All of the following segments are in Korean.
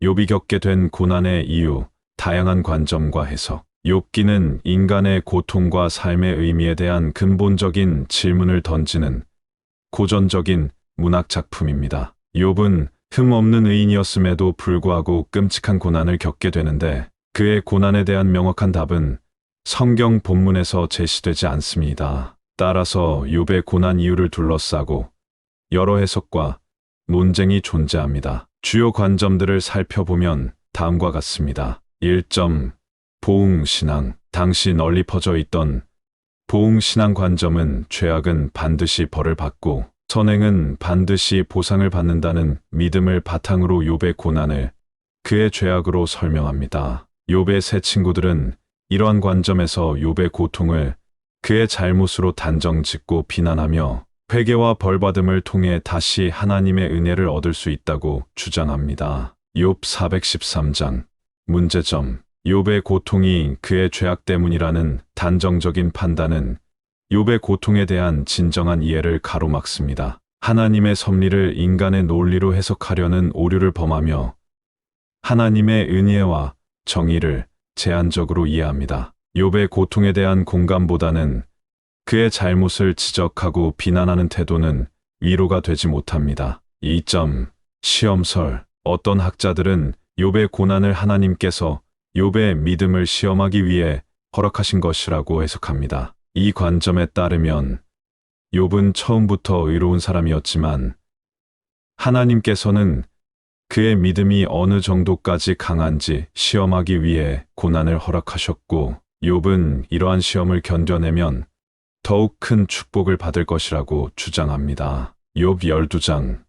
욥이 겪게 된 고난의 이유, 다양한 관점과 해석. 욥기는 인간의 고통과 삶의 의미에 대한 근본적인 질문을 던지는 고전적인 문학 작품입니다. 욥은 흠없는 의인이었음에도 불구하고 끔찍한 고난을 겪게 되는데 그의 고난에 대한 명확한 답은 성경 본문에서 제시되지 않습니다. 따라서 욥의 고난 이유를 둘러싸고 여러 해석과 논쟁이 존재합니다. 주요 관점들을 살펴보면 다음과 같습니다. 1점. 보응신앙. 당시 널리 퍼져 있던 보응신앙 관점은 죄악은 반드시 벌을 받고 선행은 반드시 보상을 받는다는 믿음을 바탕으로 욥의 고난을 그의 죄악으로 설명합니다. 욥의 세 친구들은 이러한 관점에서 욥의 고통을 그의 잘못으로 단정짓고 비난하며 회개와 벌받음을 통해 다시 하나님의 은혜를 얻을 수 있다고 주장합니다. 욥 413장. 문제점. 욥의 고통이 그의 죄악 때문이라는 단정적인 판단은 욥의 고통에 대한 진정한 이해를 가로막습니다. 하나님의 섭리를 인간의 논리로 해석하려는 오류를 범하며 하나님의 은혜와 정의를 제한적으로 이해합니다. 욥의 고통에 대한 공감보다는 그의 잘못을 지적하고 비난하는 태도는 위로가 되지 못합니다. 2점. 시험설. 어떤 학자들은 욥의 고난을 하나님께서 욥의 믿음을 시험하기 위해 허락하신 것이라고 해석합니다. 이 관점에 따르면 욥은 처음부터 의로운 사람이었지만 하나님께서는 그의 믿음이 어느 정도까지 강한지 시험하기 위해 고난을 허락하셨고 욥은 이러한 시험을 견뎌내면 더욱 큰 축복을 받을 것이라고 주장합니다. 욥 12장,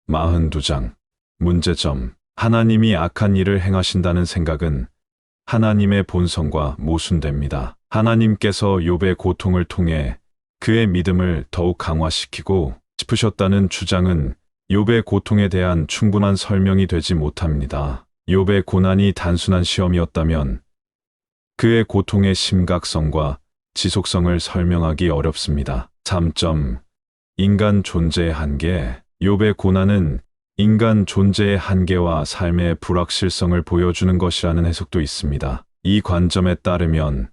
42장. 문제점. 하나님이 악한 일을 행하신다는 생각은 하나님의 본성과 모순됩니다. 하나님께서 욥의 고통을 통해 그의 믿음을 더욱 강화시키고 싶으셨다는 주장은 욥의 고통에 대한 충분한 설명이 되지 못합니다. 욥의 고난이 단순한 시험이었다면 그의 고통의 심각성과 지속성을 설명하기 어렵습니다. 3점. 인간 존재의 한계. 욥의 고난은 인간 존재의 한계와 삶의 불확실성을 보여주는 것이라는 해석도 있습니다. 이 관점에 따르면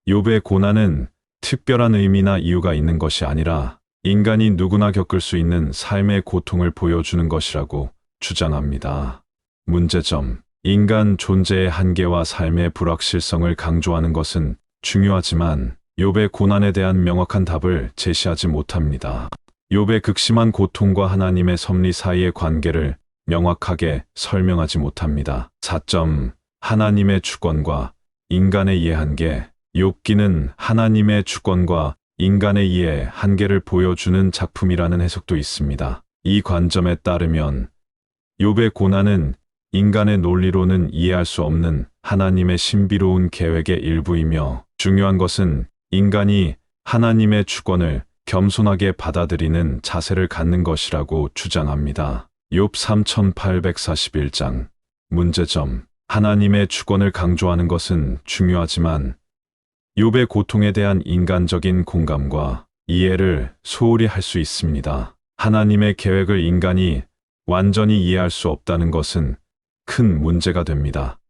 욥의 고난은 특별한 의미나 이유가 있는 것이 아니라 인간이 누구나 겪을 수 있는 삶의 고통을 보여주는 것이라고 주장합니다. 문제점. 인간 존재의 한계와 삶의 불확실성을 강조하는 것은 중요하지만 욥의 고난에 대한 명확한 답을 제시하지 못합니다. 욥의 극심한 고통과 하나님의 섭리 사이의 관계를 명확하게 설명하지 못합니다. 4점. 하나님의 주권과 인간의 이해 한계. 욥기는 하나님의 주권과 인간의 이해 한계를 보여주는 작품이라는 해석도 있습니다. 이 관점에 따르면 욥의 고난은 인간의 논리로는 이해할 수 없는 하나님의 신비로운 계획의 일부이며 중요한 것은 인간이 하나님의 주권을 겸손하게 받아들이는 자세를 갖는 것이라고 주장합니다. 욥 3841장. 문제점. 하나님의 주권을 강조하는 것은 중요하지만 욥의 고통에 대한 인간적인 공감과 이해를 소홀히 할 수 있습니다. 하나님의 계획을 인간이 완전히 이해할 수 없다는 것은 큰 문제가 됩니다.